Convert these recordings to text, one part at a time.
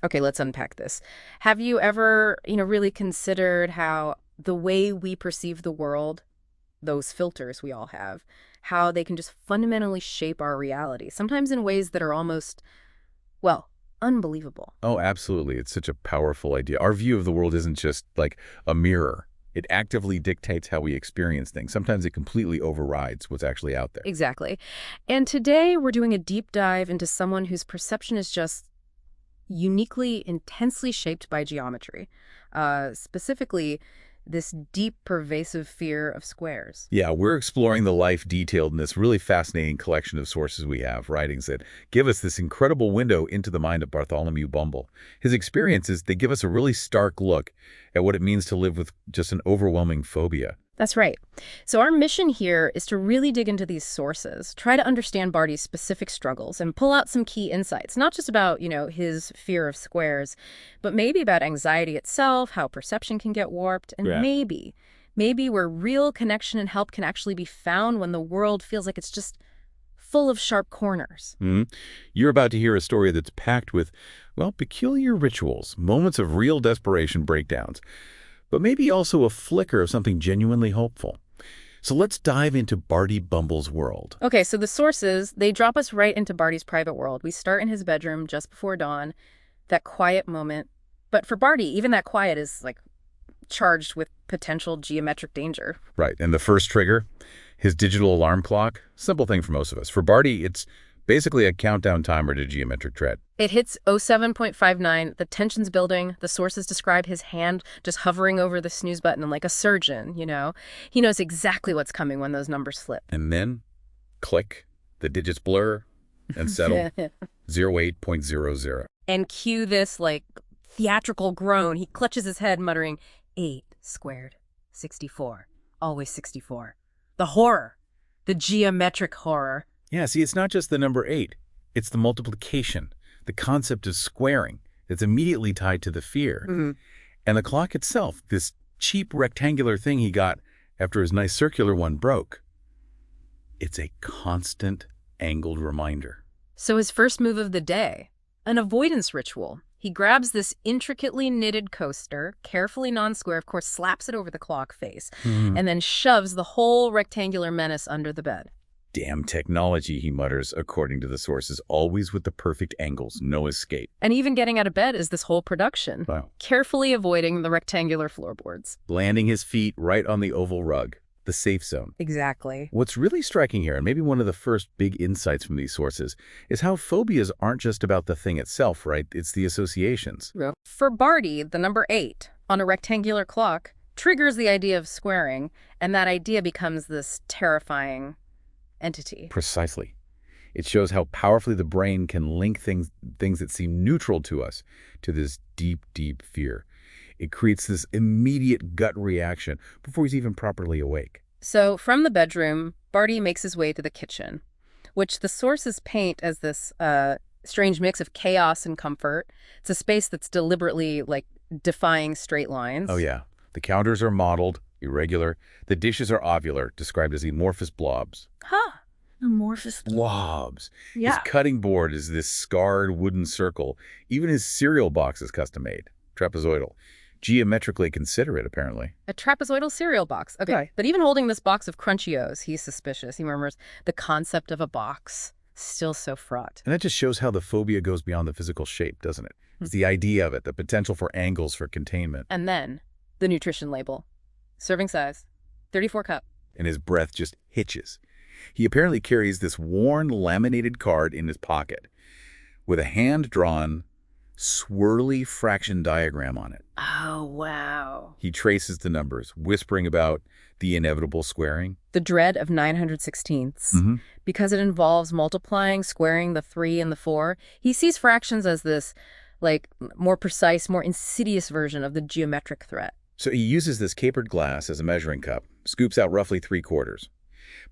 Okay, let's unpack this. Have you ever, really considered how the way we perceive the world, those filters we all have, how they can just fundamentally shape our reality, sometimes in ways that are almost, well, unbelievable. Oh, absolutely. It's such a powerful idea. Our view of the world isn't just like a mirror. It actively dictates how we experience things. Sometimes it completely overrides what's actually out there. Exactly. And today we're doing a deep dive into someone whose perception is just uniquely, intensely shaped by geometry. Specifically, this deep, pervasive fear of squares. Yeah, we're exploring the life detailed in this really fascinating collection of sources we have, writings that give us this incredible window into the mind of Bartholomew Bumble. His experiences, they give us a really stark look at what it means to live with just an overwhelming phobia. That's right. So our mission here is to really dig into these sources, try to understand Barty's specific struggles, and pull out some key insights, not just about, his fear of squares, but maybe about anxiety itself, how perception can get warped, and Yeah. maybe where real connection and help can actually be found when the world feels like it's just full of sharp corners. Mhm. You're about to hear a story that's packed with, well, peculiar rituals, moments of real desperation breakdowns, but maybe also a flicker of something genuinely hopeful. So let's dive into Barty Bumble's world. Okay, so the sources, they drop us right into Barty's private world. We start in his bedroom just before dawn, that quiet moment. But for Barty, even that quiet is like charged with potential geometric danger. Right, and the first trigger, his digital alarm clock, simple thing for most of us. For Barty, it's basically a countdown timer to geometric dread. It hits 07.59, the tension's building, the sources describe his hand just hovering over the snooze button like a surgeon. He knows exactly what's coming when those numbers flip. And then, click, the digits blur and settle, 08.00. And cue this, theatrical groan. He clutches his head, muttering, 8 squared, 64, always 64. The horror, the geometric horror. Yeah, see, it's not just the number 8. It's the multiplication, the concept of squaring that's immediately tied to the fear. Mm-hmm. And the clock itself, this cheap rectangular thing he got after his nice circular one broke, it's a constant angled reminder. So his first move of the day, an avoidance ritual. He grabs this intricately knitted coaster, carefully non-square, of course, slaps it over the clock face, and then shoves the whole rectangular menace under the bed. Damn technology, he mutters, according to the sources, always with the perfect angles, no escape. And even getting out of bed is this whole production, Wow. carefully avoiding the rectangular floorboards. Landing his feet right on the oval rug, the safe zone. Exactly. What's really striking here, and maybe one of the first big insights from these sources, is how phobias aren't just about the thing itself, right? It's the associations. For Barty, the number 8 on a rectangular clock triggers the idea of squaring, and that idea becomes this terrifying entity. Precisely. It shows how powerfully the brain can link things that seem neutral to us to this deep, deep fear. It creates this immediate gut reaction before he's even properly awake. So from the bedroom, Barty makes his way to the kitchen, which the sources paint as this strange mix of chaos and comfort. It's a space that's deliberately, defying straight lines. Oh, yeah. The counters are mottled, irregular. The dishes are ovular, described as amorphous blobs. Huh. Amorphous. Blobs. Yeah. His cutting board is this scarred wooden circle. Even his cereal box is custom-made, trapezoidal. Geometrically considerate, apparently. A trapezoidal cereal box. Okay. Right. But even holding this box of Crunchios, he's suspicious. He murmurs, the concept of a box, still so fraught. And that just shows how the phobia goes beyond the physical shape, doesn't it? It's the idea of it, the potential for angles for containment. And then, the nutrition label. Serving size, 34 cup. And his breath just hitches. He apparently carries this worn, laminated card in his pocket with a hand-drawn, swirly fraction diagram on it. Oh, wow. He traces the numbers, whispering about the inevitable squaring. The dread of 916ths. Because it involves multiplying, squaring the 3 and the 4, he sees fractions as this, more precise, more insidious version of the geometric threat. So he uses this capered glass as a measuring cup, scoops out roughly 3/4.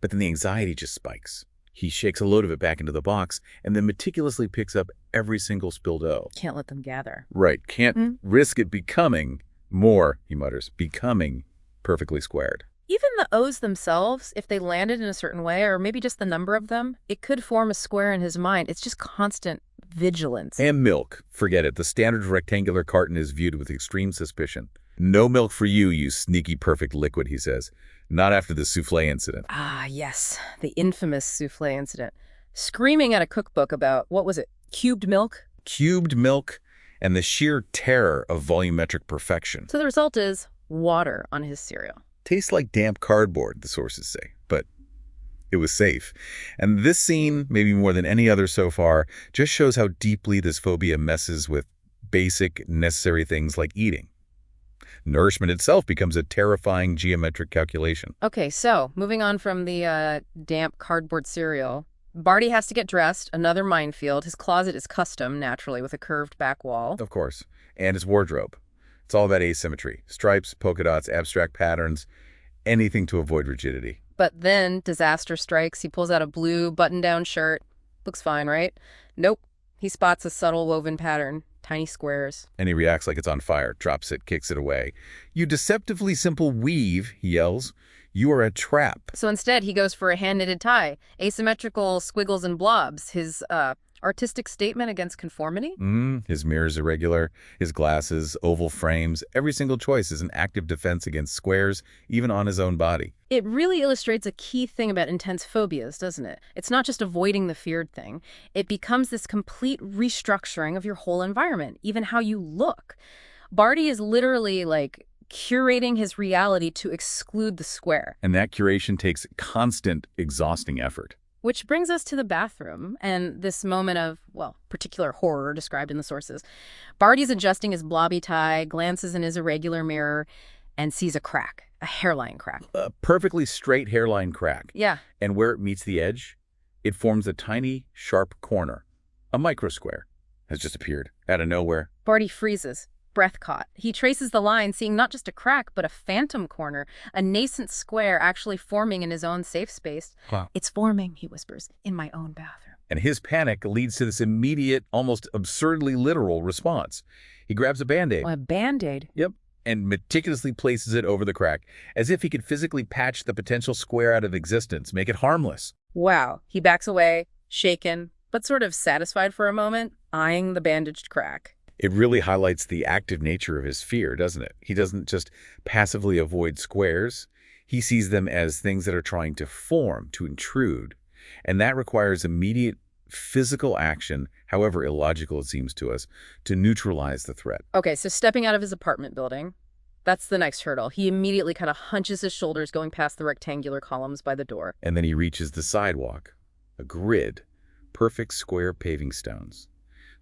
But then the anxiety just spikes. He shakes a load of it back into the box and then meticulously picks up every single spilled O. Can't let them gather. Right, can't risk it becoming more, he mutters, becoming perfectly squared. Even the O's themselves, if they landed in a certain way, or maybe just the number of them, it could form a square in his mind. It's just constant vigilance. And milk. Forget it. The standard rectangular carton is viewed with extreme suspicion. No milk for you, you sneaky perfect liquid, he says. Not after the souffle incident. Ah, yes, the infamous souffle incident. Screaming at a cookbook about, what was it, cubed milk? Cubed milk and the sheer terror of volumetric perfection. So the result is water on his cereal. Tastes like damp cardboard, the sources say, but it was safe. And this scene, maybe more than any other so far, just shows how deeply this phobia messes with basic, necessary things like eating. Nourishment itself becomes a terrifying geometric calculation. Okay, so moving on from the damp cardboard cereal, Barty has to get dressed, another minefield. His closet is custom, naturally, with a curved back wall. Of course. And his wardrobe. It's all about asymmetry. Stripes, polka dots, abstract patterns, anything to avoid rigidity. But then disaster strikes. He pulls out a blue button-down shirt. Looks fine, right? Nope. He spots a subtle woven pattern. Tiny squares. And he reacts like it's on fire, drops it, kicks it away. "You deceptively simple weave," he yells. "You are a trap." So instead, he goes for a hand-knitted tie. Asymmetrical squiggles and blobs. His artistic statement against conformity? His mirror's irregular, his glasses, oval frames. Every single choice is an active defense against squares, even on his own body. It really illustrates a key thing about intense phobias, doesn't it? It's not just avoiding the feared thing. It becomes this complete restructuring of your whole environment, even how you look. Barty is literally like curating his reality to exclude the square. And that curation takes constant, exhausting effort. Which brings us to the bathroom and this moment of, well, particular horror described in the sources. Barty's adjusting his blobby tie, glances in his irregular mirror, and sees a crack, a hairline crack. A perfectly straight hairline crack. Yeah. And where it meets the edge, it forms a tiny, sharp corner. A microsquare has just appeared out of nowhere. Barty freezes, breath caught. He traces the line, seeing not just a crack, but a phantom corner, a nascent square actually forming in his own safe space. Wow. "It's forming," he whispers, "in my own bathroom." And his panic leads to this immediate, almost absurdly literal response. He grabs a Band-Aid. A Band-Aid? Yep. And meticulously places it over the crack, as if he could physically patch the potential square out of existence, make it harmless. Wow. He backs away, shaken, but sort of satisfied for a moment, eyeing the bandaged crack. It really highlights the active nature of his fear, doesn't it? He doesn't just passively avoid squares. He sees them as things that are trying to form, to intrude. And that requires immediate physical action, however illogical it seems to us, to neutralize the threat. Okay, so stepping out of his apartment building, that's the next hurdle. He immediately kind of hunches his shoulders going past the rectangular columns by the door. And then he reaches the sidewalk, a grid, perfect square paving stones.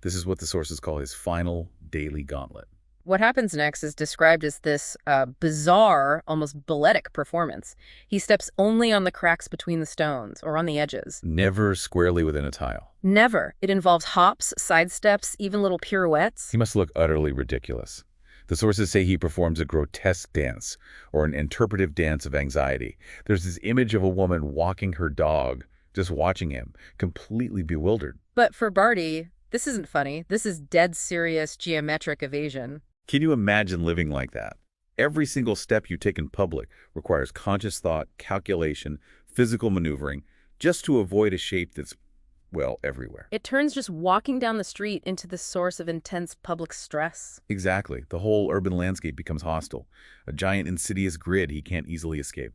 This is what the sources call his final daily gauntlet. What happens next is described as this bizarre, almost balletic performance. He steps only on the cracks between the stones or on the edges. Never squarely within a tile. Never. It involves hops, sidesteps, even little pirouettes. He must look utterly ridiculous. The sources say he performs a grotesque dance, or an interpretive dance of anxiety. There's this image of a woman walking her dog, just watching him, completely bewildered. But for Barty, this isn't funny. This is dead serious geometric evasion. Can you imagine living like that? Every single step you take in public requires conscious thought, calculation, physical maneuvering, just to avoid a shape that's, well, everywhere. It turns just walking down the street into the source of intense public stress. Exactly. The whole urban landscape becomes hostile, a giant insidious grid he can't easily escape.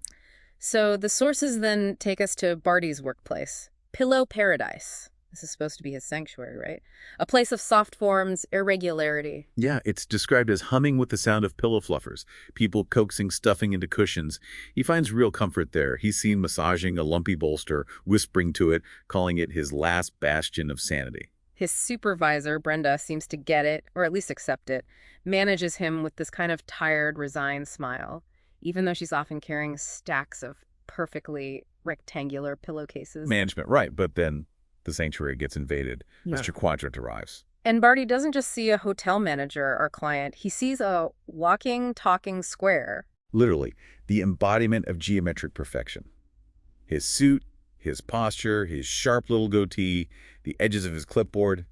So the sources then take us to Barty's workplace, Pillow Paradise. This is supposed to be his sanctuary, right? A place of soft forms, irregularity. Yeah, it's described as humming with the sound of pillow fluffers, people coaxing stuffing into cushions. He finds real comfort there. He's seen massaging a lumpy bolster, whispering to it, calling it his last bastion of sanity. His supervisor, Brenda, seems to get it, or at least accept it, manages him with this kind of tired, resigned smile, even though she's often carrying stacks of perfectly rectangular pillowcases. Management, right, but then the sanctuary gets invaded. Yeah. Mr. Quadrant arrives. And Barty doesn't just see a hotel manager or client. He sees a walking, talking square. Literally, the embodiment of geometric perfection. His suit, his posture, his sharp little goatee, the edges of his clipboard.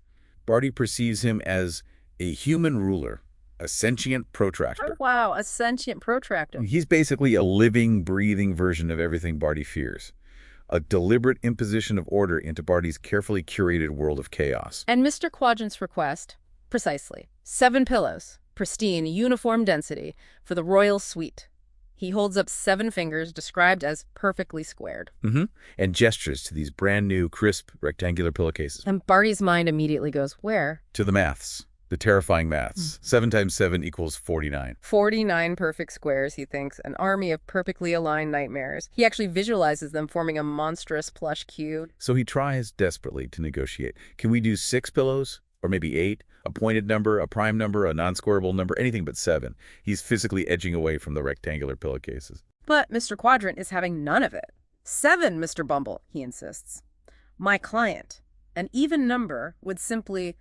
Barty perceives him as a human ruler, a sentient protractor. Oh, wow, a sentient protractor. He's basically a living, breathing version of everything Barty fears. A deliberate imposition of order into Barty's carefully curated world of chaos. And Mr. Quadrant's request, precisely. 7 pillows, pristine, uniform density, for the royal suite. He holds up 7 fingers, described as perfectly squared. And gestures to these brand new, crisp, rectangular pillowcases. And Barty's mind immediately goes, where? To the maths. The terrifying maths. 7 times 7 equals 49. 49 perfect squares, he thinks, an army of perfectly aligned nightmares. He actually visualizes them forming a monstrous plush cube. So he tries desperately to negotiate. Can we do 6 pillows? Or maybe 8? A pointed number, a prime number, a non-squarable number, anything but 7. He's physically edging away from the rectangular pillowcases. But Mr. Quadrant is having none of it. 7, Mr. Bumble, he insists. My client, an even number, would simply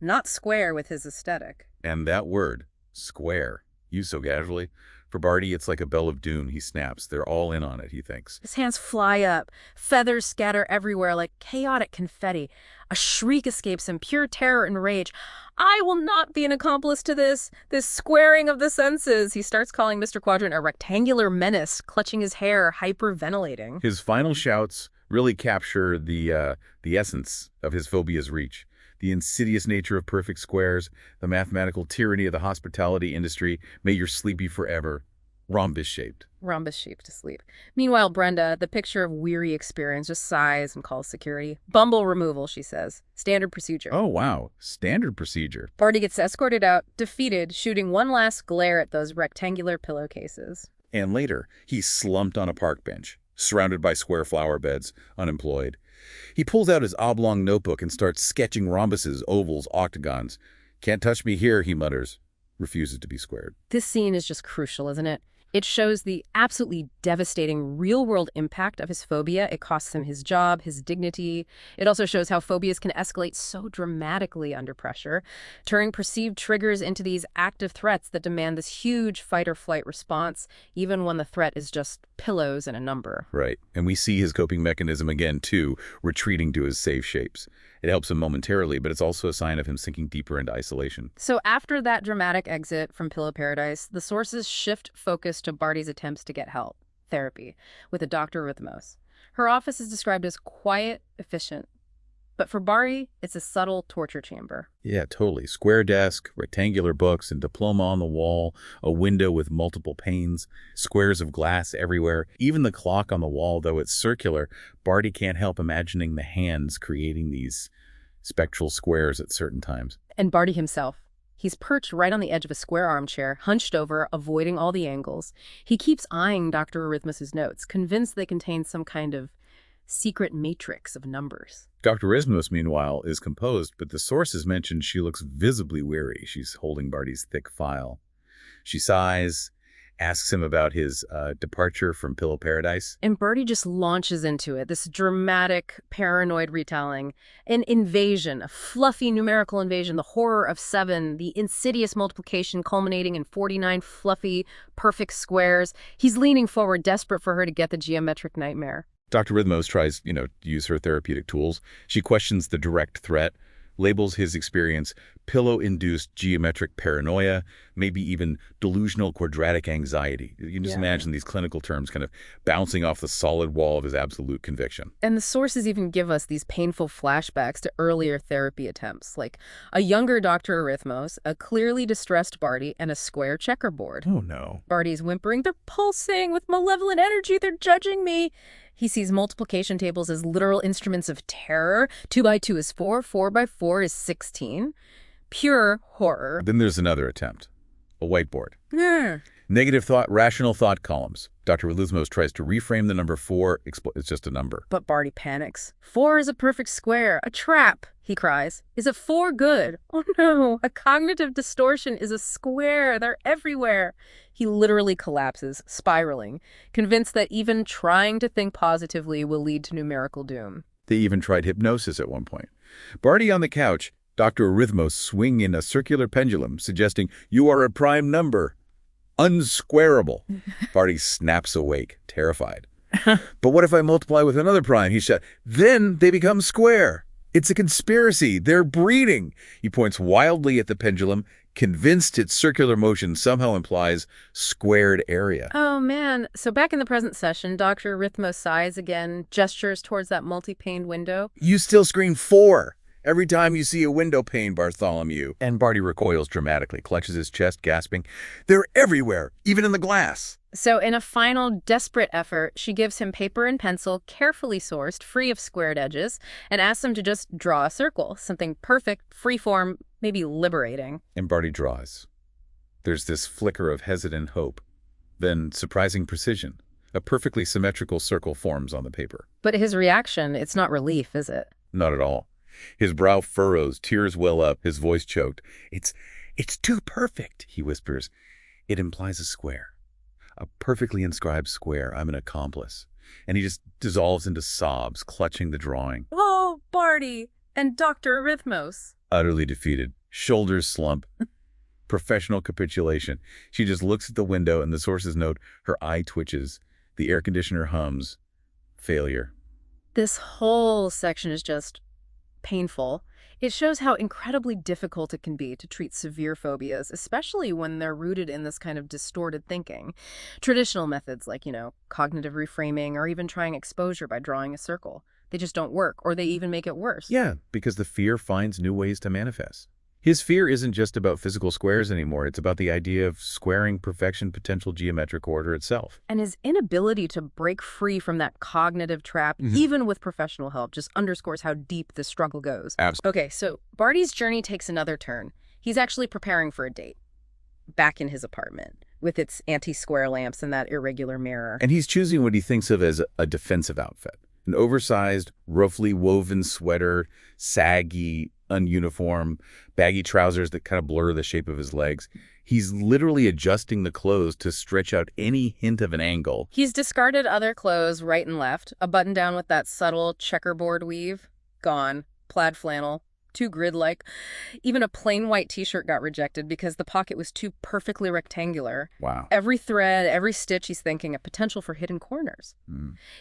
not square with his aesthetic. And that word, square, used so casually. For Barty, it's like a bell of doom. He snaps. They're all in on it, he thinks. His hands fly up. Feathers scatter everywhere like chaotic confetti. A shriek escapes him, pure terror and rage. I will not be an accomplice to this squaring of the senses. He starts calling Mr. Quadrant a rectangular menace, clutching his hair, hyperventilating. His final shouts really capture the essence of his phobia's reach. The insidious nature of perfect squares, the mathematical tyranny of the hospitality industry, may you're sleepy forever, rhombus-shaped. Rhombus-shaped to sleep. Meanwhile, Brenda, the picture of weary experience, just sighs and calls security. Bumble removal, she says. Standard procedure. Oh, wow. Standard procedure. Barty gets escorted out, defeated, shooting one last glare at those rectangular pillowcases. And later, he's slumped on a park bench, surrounded by square flower beds, unemployed. He pulls out his oblong notebook and starts sketching rhombuses, ovals, octagons. Can't touch me here, he mutters. Refuses to be squared. This scene is just crucial, isn't it? It shows the absolutely devastating real-world impact of his phobia. It costs him his job, his dignity. It also shows how phobias can escalate so dramatically under pressure, turning perceived triggers into these active threats that demand this huge fight-or-flight response, even when the threat is just pillows and a number. Right. And we see his coping mechanism again, too, retreating to his safe shapes. It helps him momentarily, but it's also a sign of him sinking deeper into isolation. So after that dramatic exit from Pillow Paradise, the sources shift focus to Barty's attempts to get help, therapy, with a Dr. Rhythmos. Her office is described as quiet, efficient. But for Barty, it's a subtle torture chamber. Yeah, totally. Square desk, rectangular books, and diploma on the wall, a window with multiple panes, squares of glass everywhere. Even the clock on the wall, though it's circular, Barty can't help imagining the hands creating these spectral squares at certain times. And Barty himself. He's perched right on the edge of a square armchair, hunched over, avoiding all the angles. He keeps eyeing Dr. Arrhythmos' notes, convinced they contain some kind of secret matrix of numbers. Dr. Arrhythmos, meanwhile, is composed, but the sources mention she looks visibly weary. She's holding Barty's thick file. She sighs, asks him about his departure from Pillow Paradise. And Barty just launches into it, this dramatic, paranoid retelling. An invasion, a fluffy numerical invasion, the horror of 7, the insidious multiplication culminating in 49 fluffy, perfect squares. He's leaning forward, desperate for her to get the geometric nightmare. Dr. Rhythmos tries, to use her therapeutic tools. She questions the direct threat, labels his experience pillow-induced geometric paranoia, maybe even delusional quadratic anxiety. You can just imagine these clinical terms kind of bouncing off the solid wall of his absolute conviction. And the sources even give us these painful flashbacks to earlier therapy attempts, like a younger Dr. Arrhythmos, a clearly distressed Barty, and a square checkerboard. Oh, no. Barty's whimpering, they're pulsing with malevolent energy, they're judging me. He sees multiplication tables as literal instruments of terror. 2 by 2 is 4, 4 by 4 is 16. Pure horror. Then there's another attempt, a whiteboard. Yeah. Negative thought, rational thought columns. Dr. Arrhythmos tries to reframe the number 4. It's just a number. But Barty panics. 4 is a perfect square, a trap, he cries. Is a 4 good? Oh no, a cognitive distortion is a square. They're everywhere. He literally collapses, spiraling, convinced that even trying to think positively will lead to numerical doom. They even tried hypnosis at one point. Barty on the couch, Dr. Arrhythmos swinging a circular pendulum, suggesting, you are a prime number. Unsquarable. Barty snaps awake, terrified. But what if I multiply with another prime? He said, then they become square. It's a conspiracy. They're breeding. He points wildly at the pendulum, convinced its circular motion somehow implies squared area. Oh, man. So back in the present session, Dr. Rhythmo sighs again, gestures towards that multi-paned window. You still scream 4 every time you see a window pane, Bartholomew. And Barty recoils dramatically, clutches his chest, gasping, "They're everywhere, even in the glass." So in a final, desperate effort, she gives him paper and pencil, carefully sourced, free of squared edges, and asks him to just draw a circle, something perfect, freeform, maybe liberating. And Barty draws. There's this flicker of hesitant hope, then surprising precision. A perfectly symmetrical circle forms on the paper. But his reaction, it's not relief, is it? Not at all. His brow furrows, tears well up, his voice choked. It's too perfect," he whispers. "It implies a square. A perfectly inscribed square. I'm an accomplice." And he just dissolves into sobs, clutching the drawing. Oh, Barty and Dr. Rhythmos. Utterly defeated. Shoulders slump. Professional capitulation. She just looks at the window and the source's note. Her eye twitches. The air conditioner hums. Failure. This whole section is just painful. It shows how incredibly difficult it can be to treat severe phobias, especially when they're rooted in this kind of distorted thinking. Traditional methods like, cognitive reframing or even trying exposure by drawing a circle, they just don't work, or they even make it worse. Yeah, because the fear finds new ways to manifest. His fear isn't just about physical squares anymore. It's about the idea of squaring perfection potential geometric order itself. And his inability to break free from that cognitive trap, even with professional help, just underscores how deep the struggle goes. Absolutely. Okay, so Barty's journey takes another turn. He's actually preparing for a date, back in his apartment, with its anti-square lamps and that irregular mirror. And he's choosing what he thinks of as a defensive outfit. An oversized, roughly woven sweater, saggy, ununiform, baggy trousers that kind of blur the shape of his legs. He's literally adjusting the clothes to stretch out any hint of an angle. He's discarded other clothes right and left. A button-down with that subtle checkerboard weave, gone. Plaid flannel, too grid-like. Even a plain white t-shirt got rejected because the pocket was too perfectly rectangular. Wow. Every thread, every stitch, he's thinking a potential for hidden corners.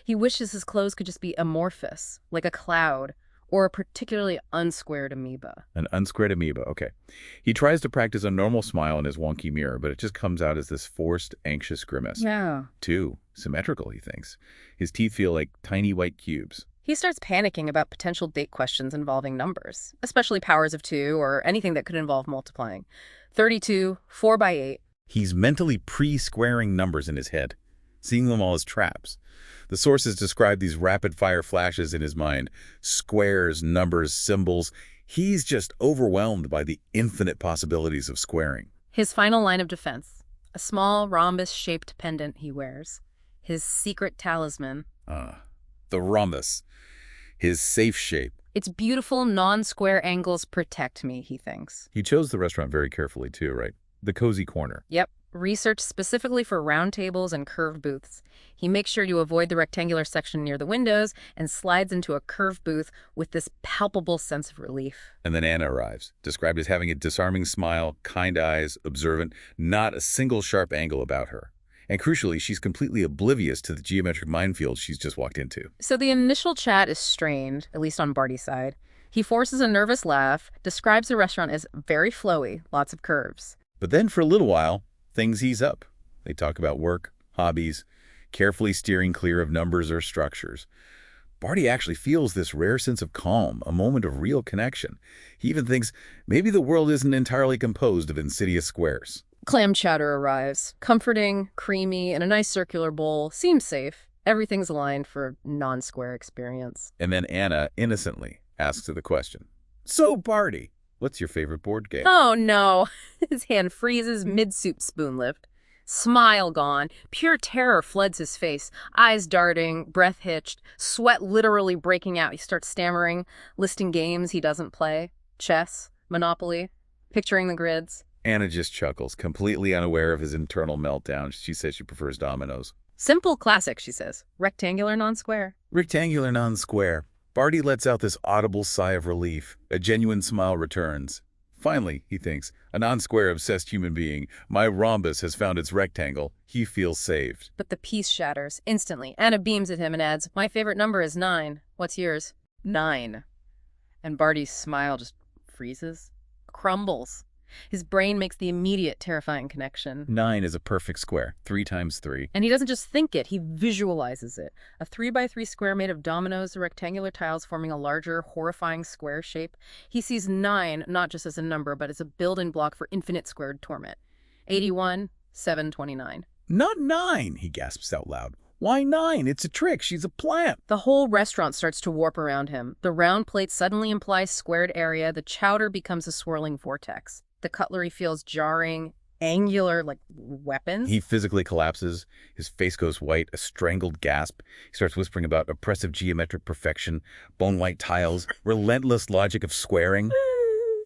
He wishes his clothes could just be amorphous, like a cloud, or a particularly unsquared amoeba. An unsquared amoeba, okay. He tries to practice a normal smile in his wonky mirror, but it just comes out as this forced, anxious grimace. Yeah. Too symmetrical, he thinks. His teeth feel like tiny white cubes. He starts panicking about potential date questions involving numbers, especially powers of 2 or anything that could involve multiplying. 32, 4 by 8. He's mentally pre-squaring numbers in his head, seeing them all as traps. The sources describe these rapid-fire flashes in his mind. Squares, numbers, symbols. He's just overwhelmed by the infinite possibilities of squaring. His final line of defense, a small rhombus-shaped pendant he wears. His secret talisman. The rhombus. His safe shape. Its beautiful non-square angles protect me, he thinks. He chose the restaurant very carefully too, right? The cozy corner. Yep. Researched specifically for round tables and curved booths. He makes sure to avoid the rectangular section near the windows and slides into a curved booth with this palpable sense of relief. And then Anna arrives, described as having a disarming smile, kind eyes, observant, not a single sharp angle about her. And crucially, she's completely oblivious to the geometric minefield she's just walked into. So the initial chat is strained, at least on Barty's side. He forces a nervous laugh, describes the restaurant as very flowy, lots of curves. But then for a little while, things ease up. They talk about work, hobbies, carefully steering clear of numbers or structures. Barty actually feels this rare sense of calm, a moment of real connection. He even thinks maybe the world isn't entirely composed of insidious squares. Clam chowder arrives. Comforting, creamy, in a nice circular bowl. Seems safe. Everything's aligned for a non-square experience. And then Anna innocently asks her the question. "So, Barty, what's your favorite board game?" Oh, no. His hand freezes mid-soup spoon lift. Smile gone. Pure terror floods his face. Eyes darting, breath hitched, sweat literally breaking out. He starts stammering, listing games he doesn't play. Chess, Monopoly, picturing the grids. Anna just chuckles, completely unaware of his internal meltdown. She says she prefers dominoes. Simple classic, she says. Rectangular, non-square. Rectangular, non-square. Barty lets out this audible sigh of relief. A genuine smile returns. Finally, he thinks, a non-square obsessed human being. My rhombus has found its rectangle. He feels saved. But the peace shatters instantly. Anna beams at him and adds, "My favorite number is 9. What's yours?" 9. And Barty's smile just freezes, crumbles. His brain makes the immediate terrifying connection. 9 is a perfect square. 3 times 3. And he doesn't just think it, he visualizes it. A 3 by 3 square made of dominoes, rectangular tiles forming a larger, horrifying square shape. He sees 9 not just as a number, but as a building block for infinite squared torment. 81, 729. Not 9, he gasps out loud. Why 9? It's a trick. She's a plant. The whole restaurant starts to warp around him. The round plate suddenly implies squared area. The chowder becomes a swirling vortex. The cutlery feels jarring, angular, like weapons. He physically collapses. His face goes white, a strangled gasp. He starts whispering about oppressive geometric perfection, bone-white tiles, relentless logic of squaring.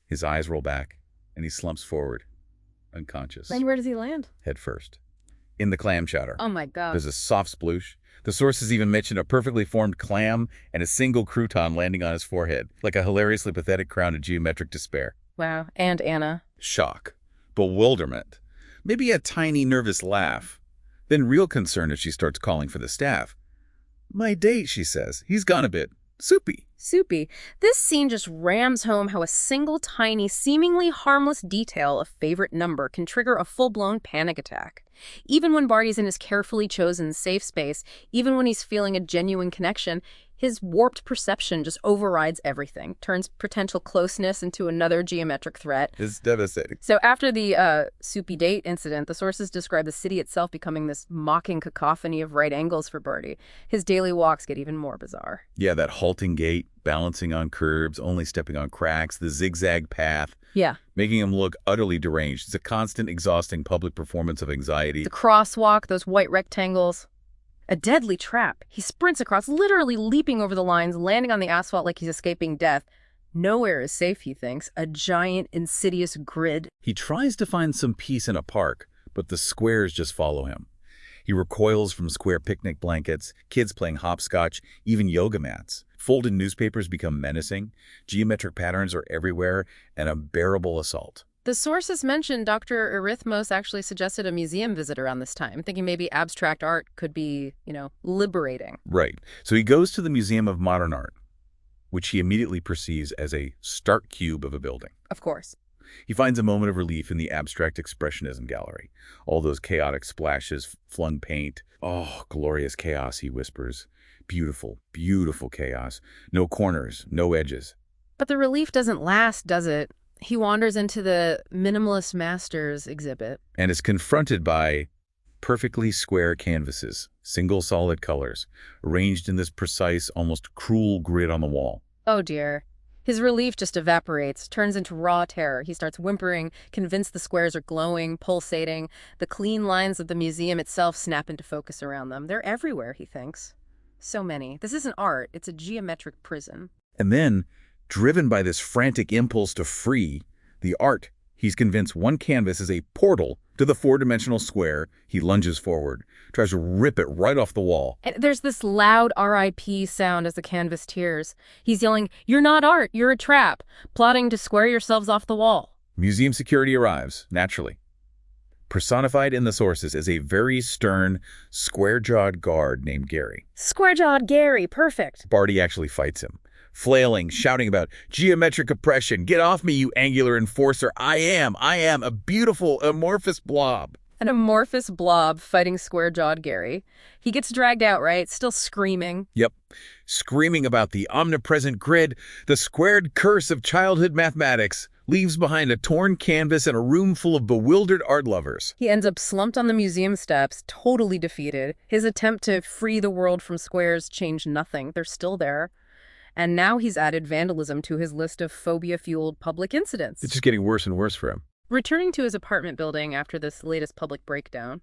His eyes roll back, and he slumps forward, unconscious. And where does he land? Head first. In the clam chowder. Oh my God. There's a soft sploosh. The sources even mention a perfectly formed clam and a single crouton landing on his forehead, like a hilariously pathetic crown of geometric despair. Wow. And Anna. Shock. Bewilderment. Maybe a tiny nervous laugh. Then real concern as she starts calling for the staff. My date, she says. He's gone a bit soupy. Soupy. This scene just rams home how a single tiny, seemingly harmless detail, a favorite number, can trigger a full-blown panic attack. Even when Barty's in his carefully chosen safe space, even when he's feeling a genuine connection, his warped perception just overrides everything, turns potential closeness into another geometric threat. It's devastating. So after the soupy date incident, the sources describe the city itself becoming this mocking cacophony of right angles for Barty. His daily walks get even more bizarre. Yeah, that halting gait, balancing on curbs, only stepping on cracks, the zigzag path. Yeah. Making him look utterly deranged. It's a constant, exhausting public performance of anxiety. The crosswalk, those white rectangles. A deadly trap. He sprints across, literally leaping over the lines, landing on the asphalt like he's escaping death. Nowhere is safe, he thinks. A giant, insidious grid. He tries to find some peace in a park, but the squares just follow him. He recoils from square picnic blankets, kids playing hopscotch, even yoga mats. Folded newspapers become menacing. Geometric patterns are everywhere, an unbearable assault. The sources mentioned Dr. Arithmos actually suggested a museum visit around this time, thinking maybe abstract art could be, liberating. Right. So he goes to the Museum of Modern Art, which he immediately perceives as a stark cube of a building. Of course. He finds a moment of relief in the abstract expressionism gallery. All those chaotic splashes, flung paint. Oh, glorious chaos, he whispers. Beautiful, beautiful chaos. No corners, no edges. But the relief doesn't last, does it? He wanders into the Minimalist Masters exhibit. And is confronted by perfectly square canvases, single solid colors, arranged in this precise, almost cruel grid on the wall. Oh dear. His relief just evaporates, turns into raw terror. He starts whimpering, convinced the squares are glowing, pulsating. The clean lines of the museum itself snap into focus around them. They're everywhere, he thinks. So many. This isn't art, it's a geometric prison. And then, driven by this frantic impulse to free the art, he's convinced one canvas is a portal to the four-dimensional square. He lunges forward, tries to rip it right off the wall. And there's this loud R.I.P. sound as the canvas tears. He's yelling, "You're not art, you're a trap," plotting to square yourselves off the wall. Museum security arrives, naturally. Personified in the sources as a very stern, square-jawed guard named Gary. Square-jawed Gary, perfect. Barty actually fights him, flailing, shouting about geometric oppression. Get off me, you angular enforcer. I am a beautiful amorphous blob. An amorphous blob fighting square-jawed Gary. He gets dragged out, right? Still screaming. Yep. Screaming about the omnipresent grid, the squared curse of childhood mathematics, leaves behind a torn canvas and a room full of bewildered art lovers. He ends up slumped on the museum steps, totally defeated. His attempt to free the world from squares changed nothing. They're still there. And now he's added vandalism to his list of phobia-fueled public incidents. It's just getting worse and worse for him. Returning to his apartment building after this latest public breakdown,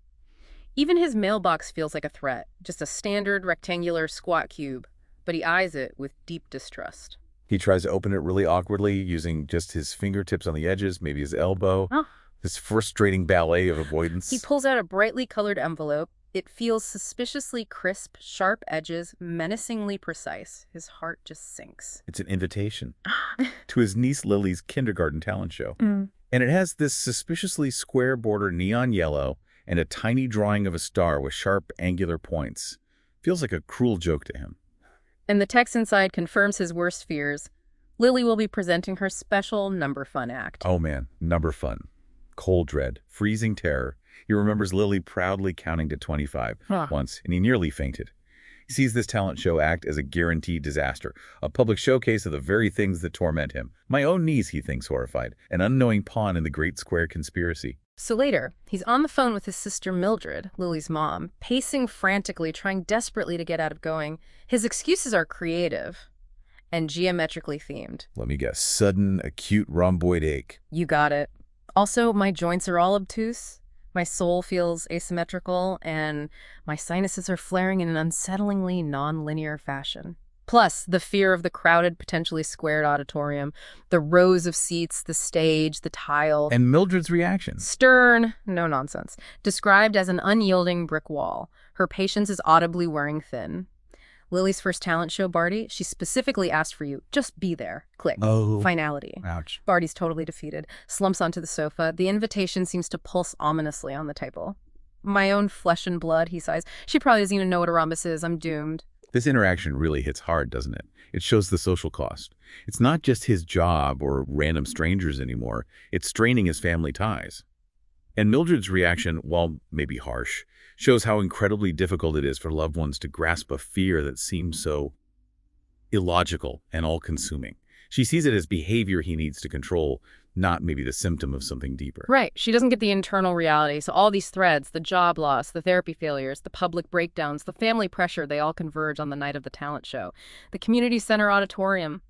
even his mailbox feels like a threat, just a standard rectangular squat cube, but he eyes it with deep distrust. He tries to open it really awkwardly, using just his fingertips on the edges, maybe his elbow. Oh. This frustrating ballet of avoidance. He pulls out a brightly colored envelope. It feels suspiciously crisp, sharp edges, menacingly precise. His heart just sinks. It's an invitation to his niece Lily's kindergarten talent show. And it has this suspiciously square border neon yellow and a tiny drawing of a star with sharp angular points. Feels like a cruel joke to him. And the text inside confirms his worst fears. Lily will be presenting her special number fun act. Oh man, number fun. Cold dread, freezing terror. He remembers Lily proudly counting to 25 Huh. once, and he nearly fainted. He sees this talent show act as a guaranteed disaster, a public showcase of the very things that torment him. My own niece, he thinks, horrified, an unknowing pawn in the Great Square conspiracy. So later, he's on the phone with his sister Mildred, Lily's mom, pacing frantically, trying desperately to get out of going. His excuses are creative and geometrically themed. Let me guess, sudden, acute rhomboid ache. You got it. Also, my joints are all obtuse. My soul feels asymmetrical, and my sinuses are flaring in an unsettlingly non-linear fashion. Plus, the fear of the crowded, potentially squared auditorium, the rows of seats, the stage, the tile. And Mildred's reaction. Stern, no nonsense. Described as an unyielding brick wall. Her patience is audibly wearing thin. Lily's first talent show, Barty, she specifically asked for you. Just be there. Click. Oh. Finality. Ouch. Barty's totally defeated, slumps onto the sofa. The invitation seems to pulse ominously on the table. My own flesh and blood, he sighs. She probably doesn't even know what a rhombus is. I'm doomed. This interaction really hits hard, doesn't it? It shows the social cost. It's not just his job or random strangers anymore. It's straining his family ties. And Mildred's reaction, while maybe harsh, shows how incredibly difficult it is for loved ones to grasp a fear that seems so illogical and all-consuming. She sees it as behavior he needs to control, not maybe the symptom of something deeper. Right. She doesn't get the internal reality. So all these threads, the job loss, the therapy failures, the public breakdowns, the family pressure, they all converge on the night of the talent show. The community center auditorium.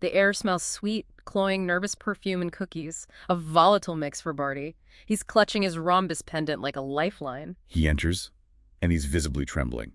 The air smells sweet, cloying, nervous perfume and cookies. A volatile mix for Barty. He's clutching his rhombus pendant like a lifeline. He enters, and he's visibly trembling,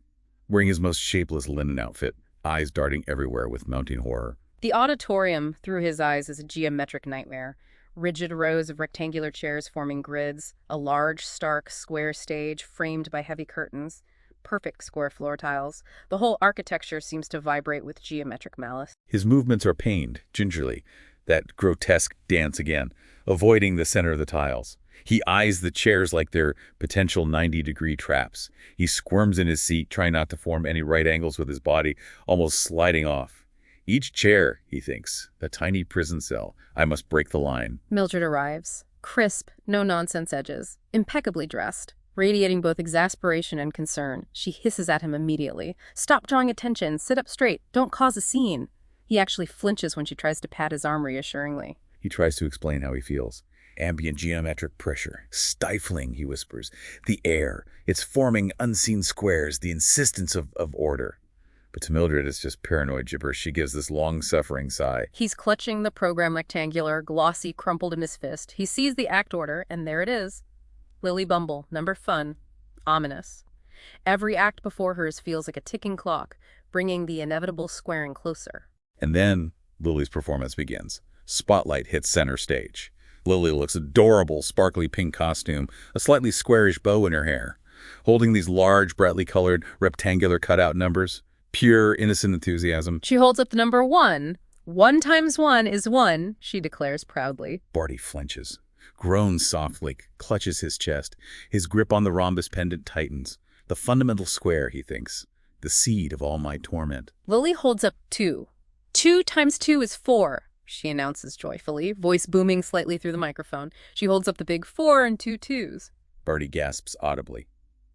wearing his most shapeless linen outfit, eyes darting everywhere with mounting horror. The auditorium, through his eyes, is a geometric nightmare. Rigid rows of rectangular chairs forming grids, a large, stark, square stage framed by heavy curtains, perfect square floor tiles. The whole architecture seems to vibrate with geometric malice. His movements are pained, gingerly, that grotesque dance again, avoiding the center of the tiles. He eyes the chairs like they're potential 90-degree traps. He squirms in his seat, trying not to form any right angles with his body, almost sliding off. Each chair, he thinks, a tiny prison cell. I must break the line. Mildred arrives. Crisp, no-nonsense edges. Impeccably dressed. Radiating both exasperation and concern. She hisses at him immediately. Stop drawing attention. Sit up straight. Don't cause a scene. He actually flinches when she tries to pat his arm reassuringly. He tries to explain how he feels. Ambient geometric pressure. Stifling, he whispers. The air. It's forming unseen squares. The insistence of order. But to Mildred, it's just paranoid gibberish. She gives this long-suffering sigh. He's clutching the program rectangular, glossy, crumpled in his fist. He sees the act order, and there it is. Lily Bumble, number fun, ominous. Every act before hers feels like a ticking clock, bringing the inevitable squaring closer. And then Lily's performance begins. Spotlight hits center stage. Lily looks adorable, sparkly pink costume, a slightly squarish bow in her hair, holding these large, brightly colored, rectangular cutout numbers. Pure, innocent enthusiasm. She holds up the number 1. 1 times 1 is 1, she declares proudly. Barty flinches, groans softly, clutches his chest. His grip on the rhombus pendant tightens. The fundamental square, he thinks. The seed of all my torment. Lily holds up 2. 2 times 2 is 4, she announces joyfully, voice booming slightly through the microphone. She holds up the big 4 and 2 2s. Barty gasps audibly,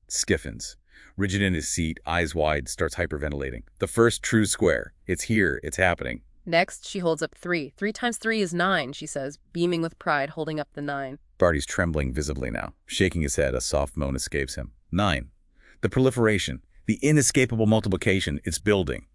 stiffens. Rigid in his seat, eyes wide, starts hyperventilating. The first true square. It's here. It's happening. Next, she holds up 3. 3 times 3 is 9, she says, beaming with pride, holding up the 9. Barty's trembling visibly now. Shaking his head, a soft moan escapes him. 9. The proliferation. The inescapable multiplication. It's building.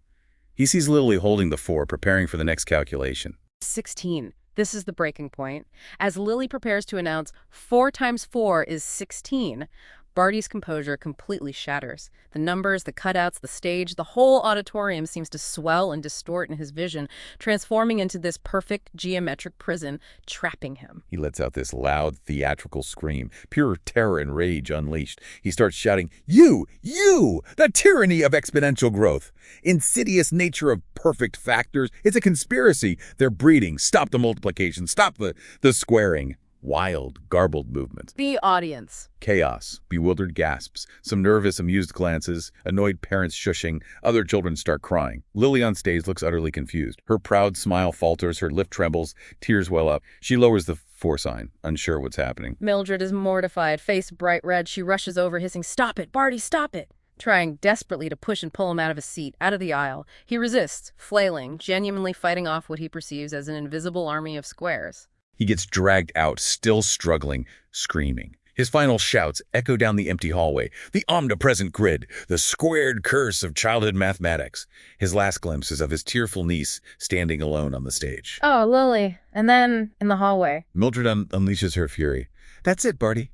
He sees Lily holding the 4, preparing for the next calculation. 16. This is the breaking point. As Lily prepares to announce 4 times 4 is 16, Barty's composure completely shatters. The numbers, the cutouts, the stage, the whole auditorium seems to swell and distort in his vision, transforming into this perfect geometric prison, trapping him. He lets out this loud, theatrical scream, pure terror and rage unleashed. He starts shouting, You! The tyranny of exponential growth! Insidious nature of perfect factors. It's a conspiracy. They're breeding. Stop the multiplication. Stop the squaring. Wild, garbled movements. The audience. Chaos, bewildered gasps, some nervous, amused glances, annoyed parents shushing, other children start crying. Lily on stage looks utterly confused. Her proud smile falters, her lip trembles, tears well up. She lowers the four sign, unsure what's happening. Mildred is mortified, face bright red. She rushes over, hissing, "Stop it, Barty, stop it!" Trying desperately to push and pull him out of his seat, out of the aisle. He resists, flailing, genuinely fighting off what he perceives as an invisible army of squares. He gets dragged out, still struggling, screaming. His final shouts echo down the empty hallway. The omnipresent grid, the squared curse of childhood mathematics. His last glimpse is of his tearful niece standing alone on the stage. Oh, Lily. And then, in the hallway. Mildred unleashes her fury. That's it, Barty.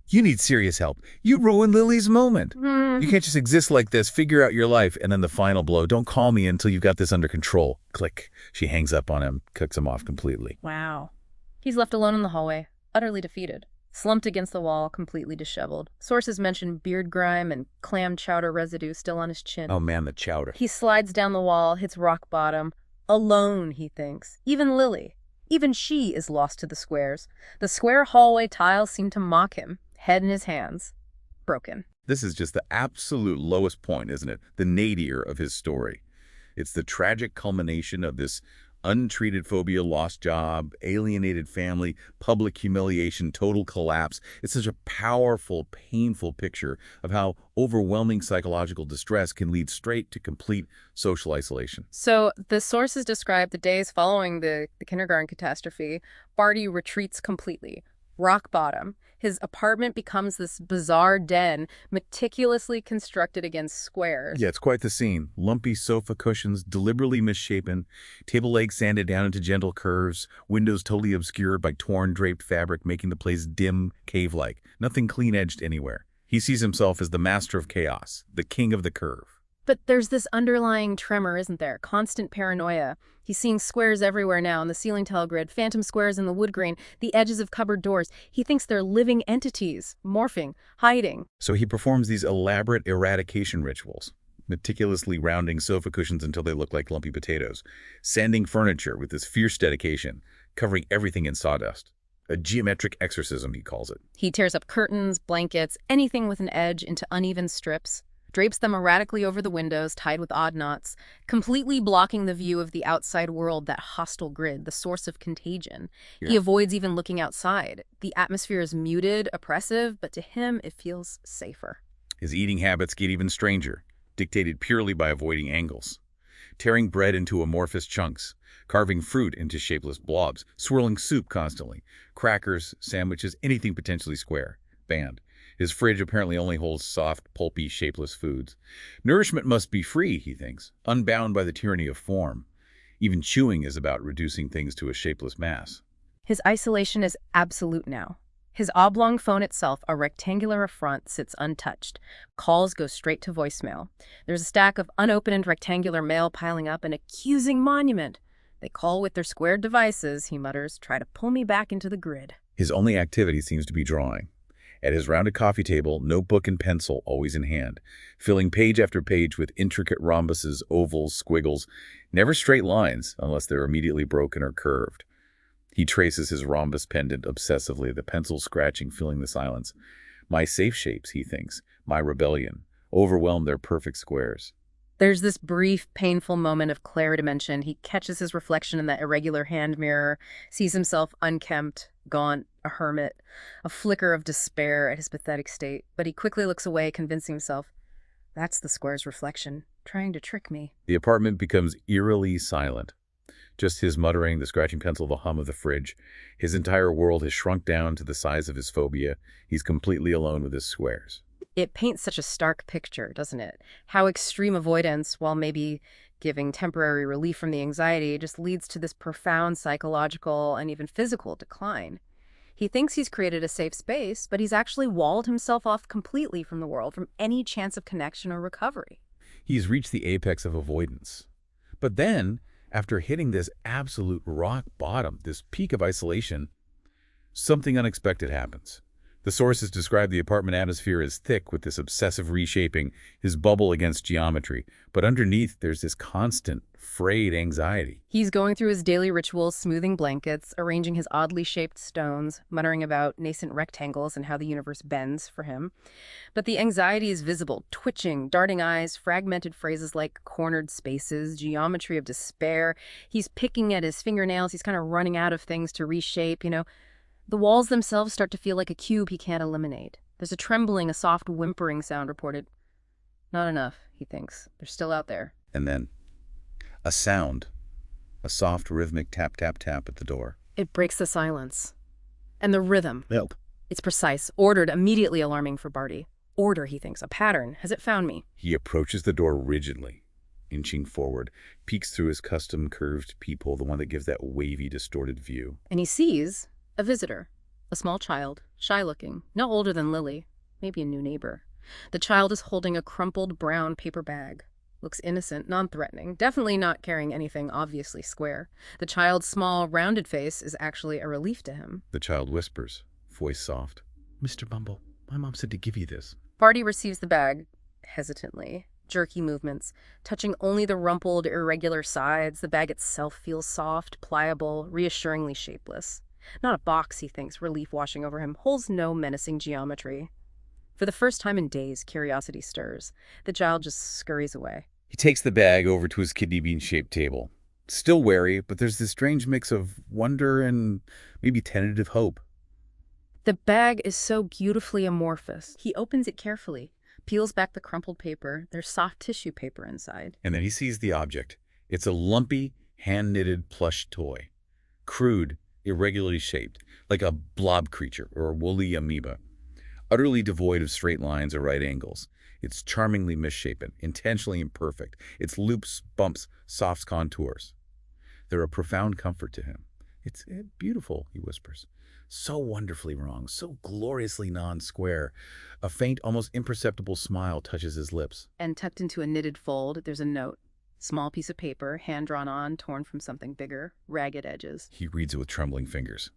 You need serious help. You ruined Lily's moment. You can't just exist like this, figure out your life, and then the final blow. Don't call me until you've got this under control. Click. She hangs up on him, cooks him off completely. Wow. He's left alone in the hallway, utterly defeated. Slumped against the wall, completely disheveled. Sources mention beard grime and clam chowder residue still on his chin. Oh man, the chowder. He slides down the wall, hits rock bottom. Alone, he thinks. Even Lily. Even she is lost to the squares. The square hallway tiles seem to mock him, head in his hands. Broken. This is just the absolute lowest point, isn't it? The nadir of his story. It's the tragic culmination of this untreated phobia, lost job, alienated family, public humiliation, total collapse. It's such a powerful, painful picture of how overwhelming psychological distress can lead straight to complete social isolation. So the sources describe the days following the kindergarten catastrophe. Barty retreats completely. Rock bottom. His apartment becomes this bizarre den, meticulously constructed against squares. Yeah, it's quite the scene. Lumpy sofa cushions, deliberately misshapen, table legs sanded down into gentle curves, windows totally obscured by torn draped fabric, making the place dim, cave-like. Nothing clean-edged anywhere. He sees himself as the master of chaos, the king of the curve. But there's this underlying tremor, isn't there? Constant paranoia. He's seeing squares everywhere now in the ceiling tile grid, phantom squares in the wood grain, the edges of cupboard doors. He thinks they're living entities, morphing, hiding. So he performs these elaborate eradication rituals, meticulously rounding sofa cushions until they look like lumpy potatoes, sanding furniture with this fierce dedication, covering everything in sawdust. A geometric exorcism, he calls it. He tears up curtains, blankets, anything with an edge into uneven strips, drapes them erratically over the windows, tied with odd knots, completely blocking the view of the outside world, that hostile grid, the source of contagion. Yeah. He avoids even looking outside. The atmosphere is muted, oppressive, but to him it feels safer. His eating habits get even stranger, dictated purely by avoiding angles. Tearing bread into amorphous chunks, carving fruit into shapeless blobs, swirling soup constantly, crackers, sandwiches, anything potentially square. Banned. His fridge apparently only holds soft, pulpy, shapeless foods. Nourishment must be free, he thinks, unbound by the tyranny of form. Even chewing is about reducing things to a shapeless mass. His isolation is absolute now. His oblong phone itself, a rectangular affront, sits untouched. Calls go straight to voicemail. There's a stack of unopened rectangular mail piling up, an accusing monument. They call with their squared devices, he mutters, try to pull me back into the grid. His only activity seems to be drawing. At his rounded coffee table, notebook and pencil always in hand, filling page after page with intricate rhombuses, ovals, squiggles, never straight lines unless they're immediately broken or curved. He traces his rhombus pendant obsessively, the pencil scratching filling the silence. My safe shapes, he thinks, my rebellion, overwhelm their perfect squares. There's this brief, painful moment of claridimension. He catches his reflection in that irregular hand mirror, sees himself unkempt, gaunt, a hermit, a flicker of despair at his pathetic state. But he quickly looks away, convincing himself, that's the square's reflection, trying to trick me. The apartment becomes eerily silent. Just his muttering, the scratching pencil, the hum of the fridge. His entire world has shrunk down to the size of his phobia. He's completely alone with his squares. It paints such a stark picture, doesn't it? How extreme avoidance, while maybe giving temporary relief from the anxiety, just leads to this profound psychological and even physical decline. He thinks he's created a safe space, but he's actually walled himself off completely from the world, from any chance of connection or recovery. He's reached the apex of avoidance. But then, after hitting this absolute rock bottom, this peak of isolation, something unexpected happens. The sources describe the apartment atmosphere as thick with this obsessive reshaping, his bubble against geometry. But underneath, there's this constant, frayed anxiety. He's going through his daily rituals, smoothing blankets, arranging his oddly shaped stones, muttering about nascent rectangles and how the universe bends for him. But the anxiety is visible, twitching, darting eyes, fragmented phrases like cornered spaces, geometry of despair. He's picking at his fingernails. He's kind of running out of things to reshape, The walls themselves start to feel like a cube he can't eliminate. There's a trembling, a soft whimpering sound reported. Not enough, he thinks. They're still out there. And then, a sound. A soft, rhythmic tap, tap, tap at the door. It breaks the silence. And the rhythm. Help. It's precise, ordered, immediately alarming for Barty. Order, he thinks. A pattern. Has it found me? He approaches the door rigidly, inching forward, peeks through his custom curved peephole, the one that gives that wavy, distorted view. And he sees a visitor. A small child, shy-looking, no older than Lily. Maybe a new neighbor. The child is holding a crumpled brown paper bag. Looks innocent, non-threatening, definitely not carrying anything obviously square. The child's small, rounded face is actually a relief to him. The child whispers, voice soft. Mr. Bumble, my mom said to give you this. Barty receives the bag, hesitantly. Jerky movements, touching only the rumpled, irregular sides. The bag itself feels soft, pliable, reassuringly shapeless. Not a box, he thinks, relief washing over him, holds no menacing geometry. For the first time in days, curiosity stirs. The child just scurries away. He takes the bag over to his kidney bean-shaped table. Still wary, but there's this strange mix of wonder and maybe tentative hope. The bag is so beautifully amorphous. He opens it carefully, peels back the crumpled paper. There's soft tissue paper inside. And then he sees the object. It's a lumpy, hand-knitted plush toy. Crude, irregularly shaped, like a blob creature or a woolly amoeba. Utterly devoid of straight lines or right angles. It's charmingly misshapen, intentionally imperfect. Its loops, bumps, soft contours. They're a profound comfort to him. It's beautiful, he whispers. So wonderfully wrong, so gloriously non-square. A faint, almost imperceptible smile touches his lips. And tucked into a knitted fold, there's a note. Small piece of paper, hand-drawn on, torn from something bigger, ragged edges. He reads it with trembling fingers.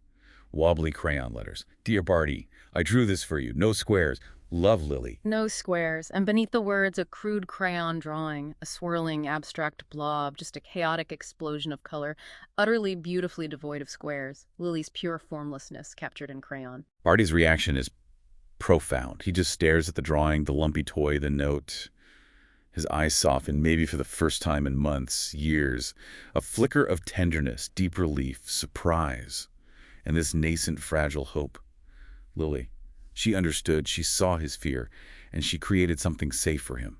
Wobbly crayon letters. Dear Barty, I drew this for you. No squares. Love, Lily. No squares, and beneath the words, a crude crayon drawing, a swirling, abstract blob, just a chaotic explosion of color, utterly beautifully devoid of squares. Lily's pure formlessness captured in crayon. Barty's reaction is profound. He just stares at the drawing, the lumpy toy, the note. His eyes soften, maybe for the first time in months, years. A flicker of tenderness, deep relief, surprise, and this nascent, fragile hope. Lily. She understood, she saw his fear, and she created something safe for him,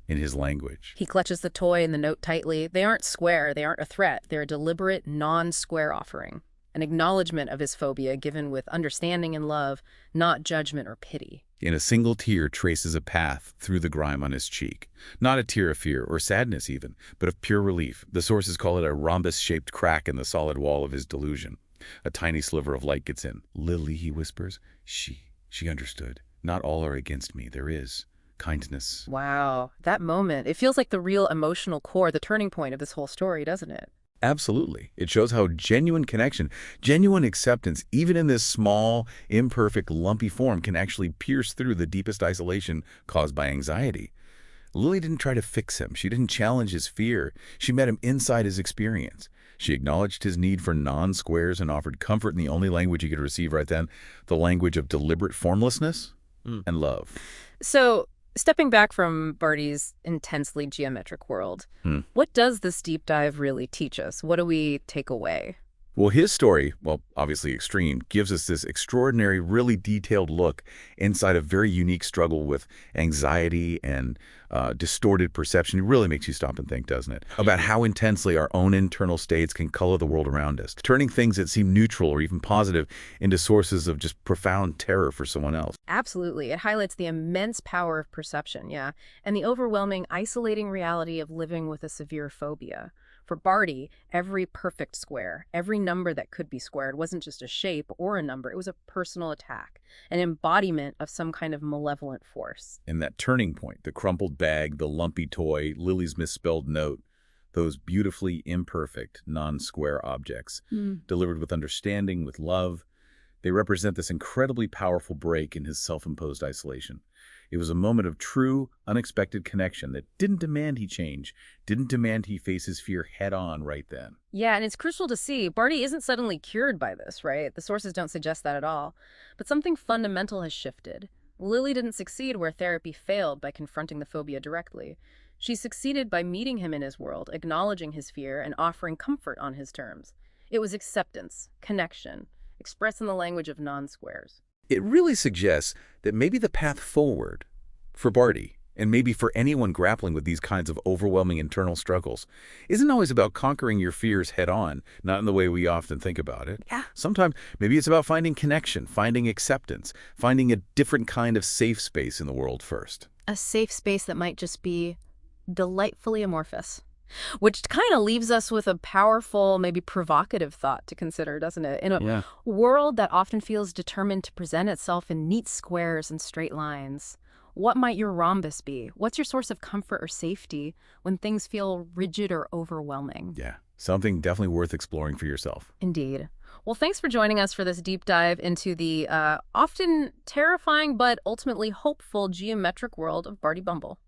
in his language. He clutches the toy and the note tightly. They aren't square, they aren't a threat. They're a deliberate, non-square offering. An acknowledgement of his phobia given with understanding and love, not judgment or pity. And a single tear traces a path through the grime on his cheek. Not a tear of fear, or sadness even, but of pure relief. The sources call it a rhombus-shaped crack in the solid wall of his delusion. A tiny sliver of light gets in. Lily, he whispers. She understood. Not all are against me. There is kindness. Wow, that moment. It feels like the real emotional core, the turning point of this whole story, doesn't it? Absolutely. It shows how genuine connection, genuine acceptance, even in this small, imperfect, lumpy form, can actually pierce through the deepest isolation caused by anxiety. Lily didn't try to fix him. She didn't challenge his fear. She met him inside his experience. She acknowledged his need for non-squares and offered comfort in the only language he could receive right then, the language of deliberate formlessness and love. So, stepping back from Barty's intensely geometric world, what does this deep dive really teach us? What do we take away? Well, his story, well, obviously extreme, gives us this extraordinary, really detailed look inside a very unique struggle with anxiety and distorted perception. It really makes you stop and think, doesn't it? About how intensely our own internal states can color the world around us, turning things that seem neutral or even positive into sources of just profound terror for someone else. Absolutely. It highlights the immense power of perception, and the overwhelming, isolating reality of living with a severe phobia. For Barty, every perfect square, every number that could be squared wasn't just a shape or a number. It was a personal attack, an embodiment of some kind of malevolent force. And that turning point, the crumpled bag, the lumpy toy, Lily's misspelled note, those beautifully imperfect, non-square objects, delivered with understanding, with love, They represent this incredibly powerful break in his self-imposed isolation. It was a moment of true, unexpected connection that didn't demand he change, didn't demand he face his fear head-on right then. Yeah, and it's crucial to see Barty isn't suddenly cured by this, right? The sources don't suggest that at all. But something fundamental has shifted. Lily didn't succeed where therapy failed by confronting the phobia directly. She succeeded by meeting him in his world, acknowledging his fear, and offering comfort on his terms. It was acceptance, connection, expressed in the language of non-squares. It really suggests that maybe the path forward for Barty, and maybe for anyone grappling with these kinds of overwhelming internal struggles, isn't always about conquering your fears head-on, not in the way we often think about it. Yeah. Sometimes maybe it's about finding connection, finding acceptance, finding a different kind of safe space in the world first. A safe space that might just be delightfully amorphous. Which kind of leaves us with a powerful, maybe provocative thought to consider, doesn't it? In a Yeah. world that often feels determined to present itself in neat squares and straight lines, what might your rhombus be? What's your source of comfort or safety when things feel rigid or overwhelming? Yeah. Something definitely worth exploring for yourself. Indeed. Well, thanks for joining us for this deep dive into the often terrifying but ultimately hopeful geometric world of Barty Bumble.